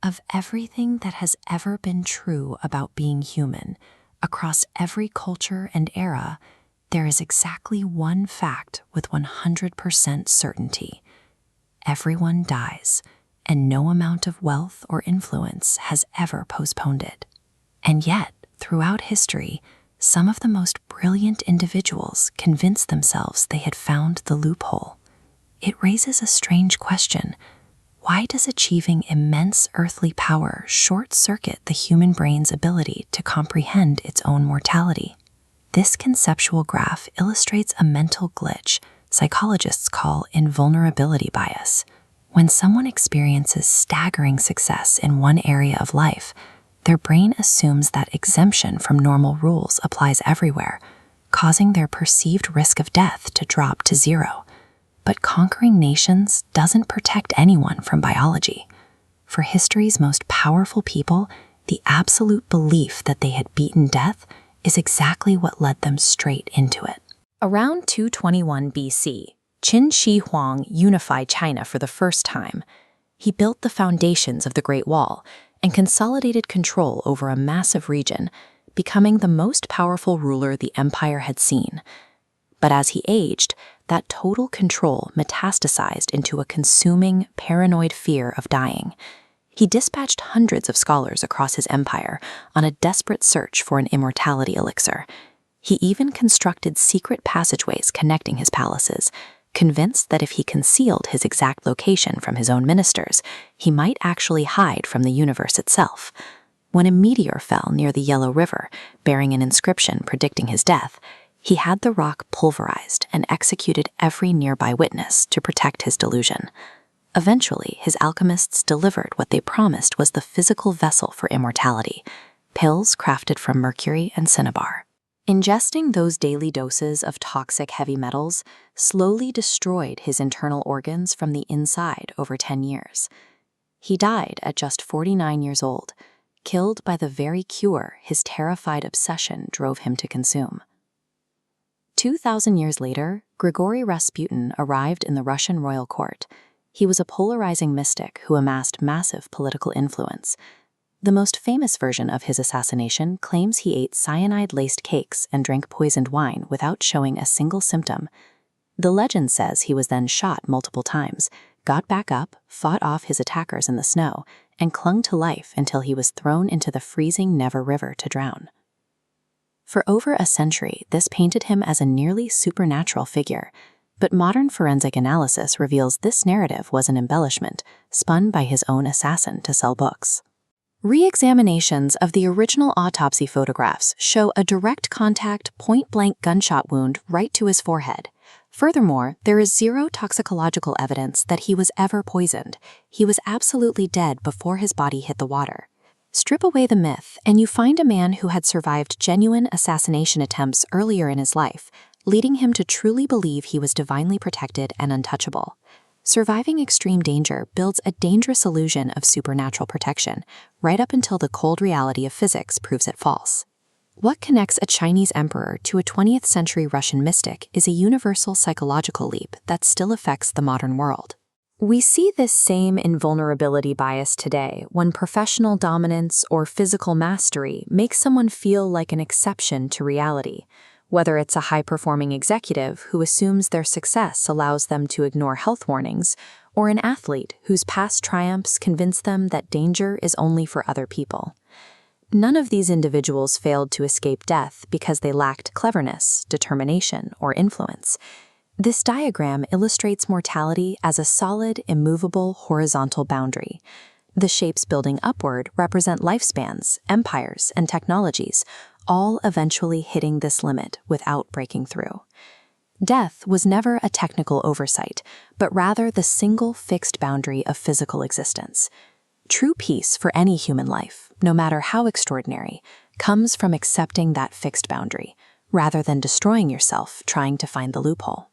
Of everything that has ever been true about being human, across every culture and era, there is exactly one fact with 100% certainty. Everyone dies, and no amount of wealth or influence has ever postponed it. And yet, throughout history, some of the most brilliant individuals convinced themselves they had found the loophole. It raises a strange question. Why does achieving immense earthly power short-circuit the human brain's ability to comprehend its own mortality? This conceptual graph illustrates a mental glitch psychologists call invulnerability bias. When someone experiences staggering success in one area of life, their brain assumes that exemption from normal rules applies everywhere, causing their perceived risk of death to drop to zero. But conquering nations doesn't protect anyone from biology. For history's most powerful people, the absolute belief that they had beaten death is exactly what led them straight into it. Around 221 BC, Qin Shi Huang unified China for the first time. He built the foundations of the Great Wall and consolidated control over a massive region, becoming the most powerful ruler the empire had seen. But as he aged, that total control metastasized into a consuming, paranoid fear of dying. He dispatched hundreds of scholars across his empire on a desperate search for an immortality elixir. He even constructed secret passageways connecting his palaces, convinced that if he concealed his exact location from his own ministers, he might actually hide from the universe itself. When a meteor fell near the Yellow River, bearing an inscription predicting his death, he had the rock pulverized and executed every nearby witness to protect his delusion. Eventually, his alchemists delivered what they promised was the physical vessel for immortality, pills crafted from mercury and cinnabar. Ingesting those daily doses of toxic heavy metals slowly destroyed his internal organs from the inside over 10 years. He died at just 49 years old, killed by the very cure his terrified obsession drove him to consume. 2,000 years later, Grigory Rasputin arrived in the Russian royal court. He was a polarizing mystic who amassed massive political influence. The most famous version of his assassination claims he ate cyanide-laced cakes and drank poisoned wine without showing a single symptom. The legend says he was then shot multiple times, got back up, fought off his attackers in the snow, and clung to life until he was thrown into the freezing Never River to drown. For over a century, this painted him as a nearly supernatural figure, but modern forensic analysis reveals this narrative was an embellishment, spun by his own assassin to sell books. Re-examinations of the original autopsy photographs show a direct contact, point-blank gunshot wound right to his forehead. Furthermore, there is zero toxicological evidence that he was ever poisoned. He was absolutely dead before his body hit the water. Strip away the myth, and you find a man who had survived genuine assassination attempts earlier in his life, leading him to truly believe he was divinely protected and untouchable. Surviving extreme danger builds a dangerous illusion of supernatural protection, right up until the cold reality of physics proves it false. What connects a Chinese emperor to a 20th century Russian mystic is a universal psychological leap that still affects the modern world. We see this same invulnerability bias today when professional dominance or physical mastery makes someone feel like an exception to reality, whether it's a high-performing executive who assumes their success allows them to ignore health warnings, or an athlete whose past triumphs convince them that danger is only for other people. None of these individuals failed to escape death because they lacked cleverness, determination, or influence. This diagram illustrates mortality as a solid, immovable, horizontal boundary. The shapes building upward represent lifespans, empires, and technologies, all eventually hitting this limit without breaking through. Death was never a technical oversight, but rather the single fixed boundary of physical existence. True peace for any human life, no matter how extraordinary, comes from accepting that fixed boundary, rather than destroying yourself trying to find the loophole.